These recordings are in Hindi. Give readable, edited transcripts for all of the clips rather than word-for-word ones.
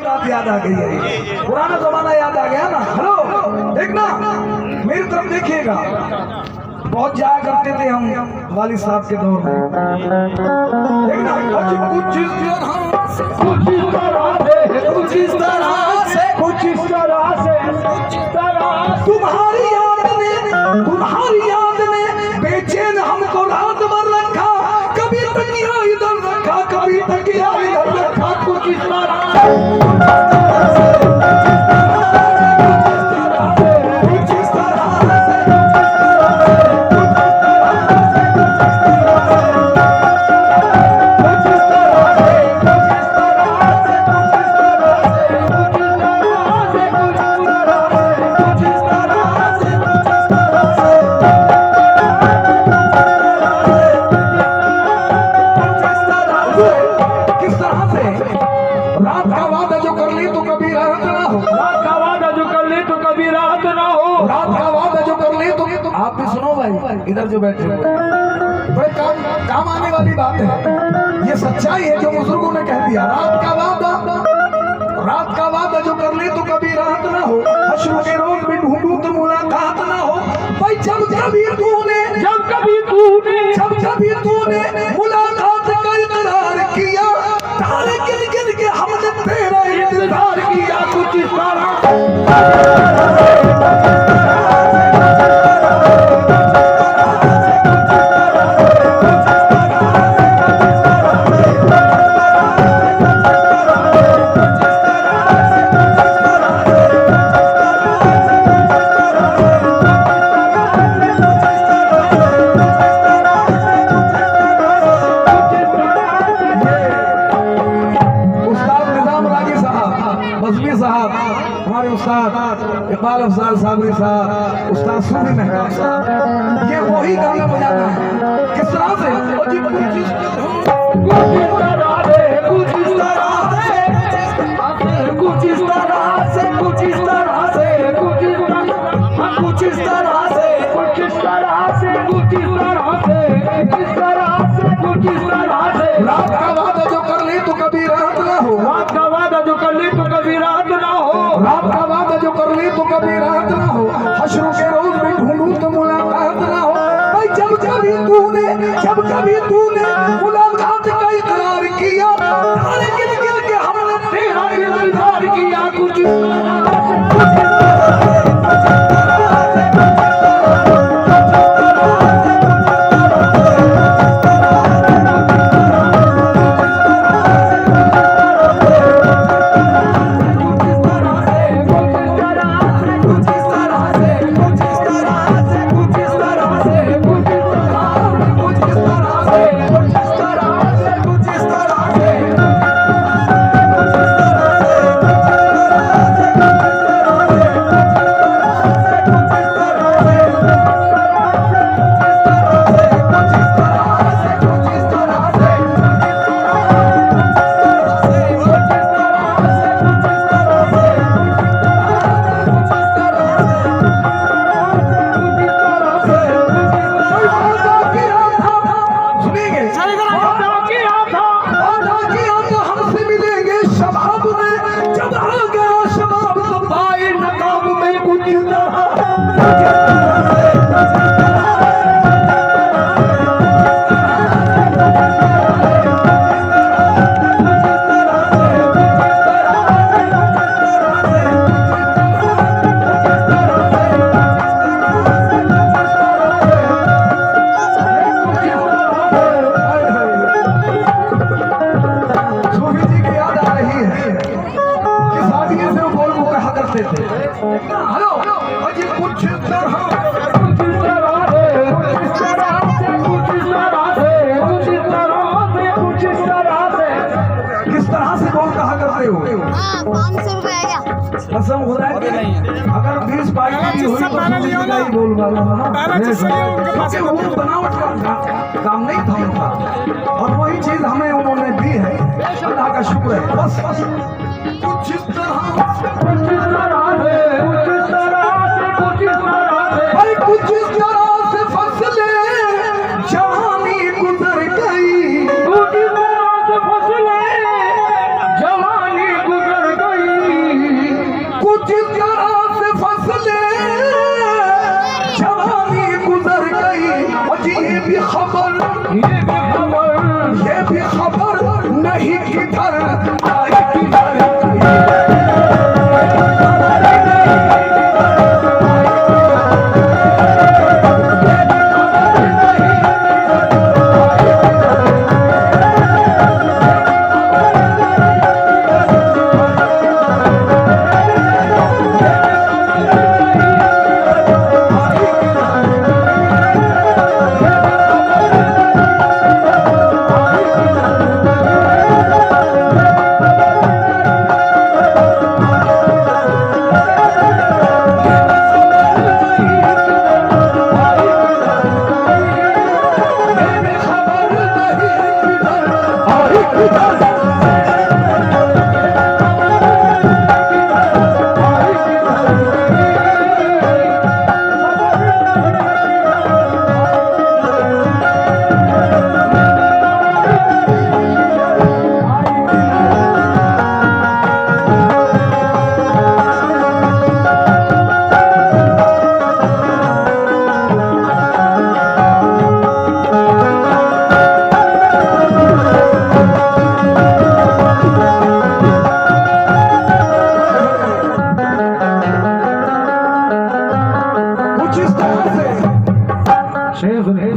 बात याद आ गई है, पुराना जमाना याद आ गया ना। हेलो देखना, मेरी तरफ देखिएगा। बहुत जाया करते थे हम वाली साहब के दौर में। देखना कुछ इस तरह तुम्हारी याद ने बेचैन हमको रात भर रखा। कभी तकिया इधर रखा, कभी तकिया इधर रखा। कुछ इस इधर जो बैठे बड़े काम आने वाली बात है। ये सच्चाई है जो बुजुर्गों ने कह दिया। रात का वादा जो कर ले तो कभी रात ना हो। हश्र के रोज में ढूंढूं तो मुलाकात ना हो। भाई जब कभी तूने मुलाकात का इकरार किया, तारे गिन गिन के हमने तेरा इंतजार किया। कुछ इस तरह इकबाल अफजाल साबरी साहब, उस्ताद सूफी महबूब साहब, ये वही गाना बजाना है। किस तरह से रात का वादा जो कर ले तो कभी रात ना हो। रात का वादा जो कर ले तो कभी रात ना हो। रात का वादा जो कर ले तो कभी रात ना हो। हश्रों के रोज में ढूंढूं तो मुलाकात ना हो। भाई जब कभी तूने मुलाकात का इकरार किया, तारे गिन गिन के हमने तेरा इंतजार किया। कुछ कसम खुदा की अगर 20 पार्टी हुई तो नहीं बोल वाला क्योंकि वो बनावट का काम नहीं था उनका, और वही चीज हमें उन्होंने दी है। अल्लाह का शुक्र है। बस कुछ इस तरह से फसले जवानी गुजर गई, जवानी गुजर गई। जिस तरह से फसले जवानी गुजर गई, और ये भी खबर नहीं किधर आई किधर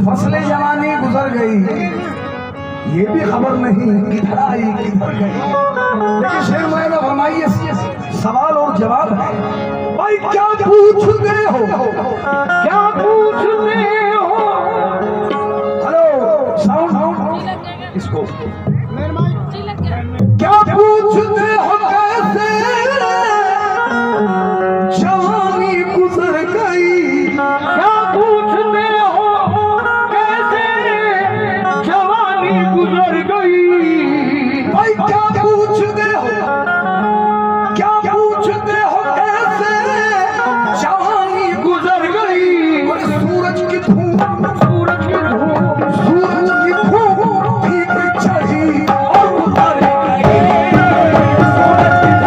फसले जवानी गुजर गई, ये भी खबर नहीं किधर आई किधर गई। लेकिन शेर में फरमाइए सवाल और जवाब है, भाई क्या पूछते हो, क्या पूछते हो। हेलो साउंड इसको, क्या पूछते हो कैसे जवानी गुजर गई, क्या पूछते गुजर गई। भाई क्या पूछते हो, क्या पूछते हो कैसे जवानी गुजर गई। सूरज की धूप, सूरज की धूप, सूरज की धूप भीग चढ़ी और उतर गई। सूरज की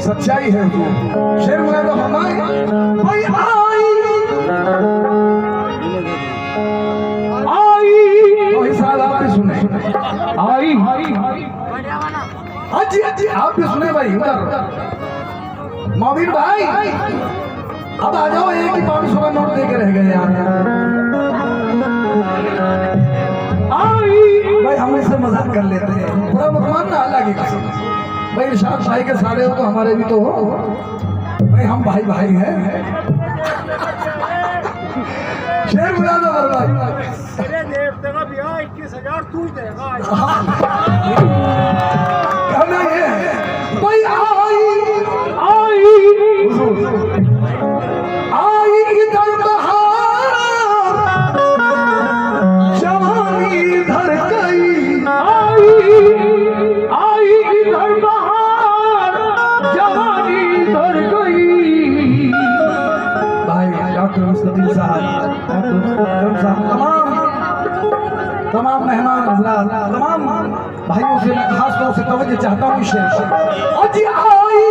सच्चाई है वो। शेर में तो हमारे भाई आई तो हिसाब आप भी सुने, आई हाजी हाजी आप भी सुने भाई। उधर मोबिन भाई अब आ जाओ, एक ही 500 का नोट दे के रह गए यार। आई भाई हम इससे मजाक कर लेते हैं, पूरा मत मानना अलग ही कसम भाई। इरशाद भाई के सारे हो तो हमारे भी तो हो भाई, हम भाई भाई हैं। शेर बुला दो भाई, तेरे देवते का ब्याह 21,000 तू ही देगा। कहना ये भाई आई इधर बहार जवानी इधर गई, आई इधर बहार जवानी इधर गई। भाई डॉक्टर मुस्तफी साहब, तमाम मेहमान हजरात, तमाम भाइयों से मैं खास तौर से तवज्जो चाहता हूँ। शेर आज आई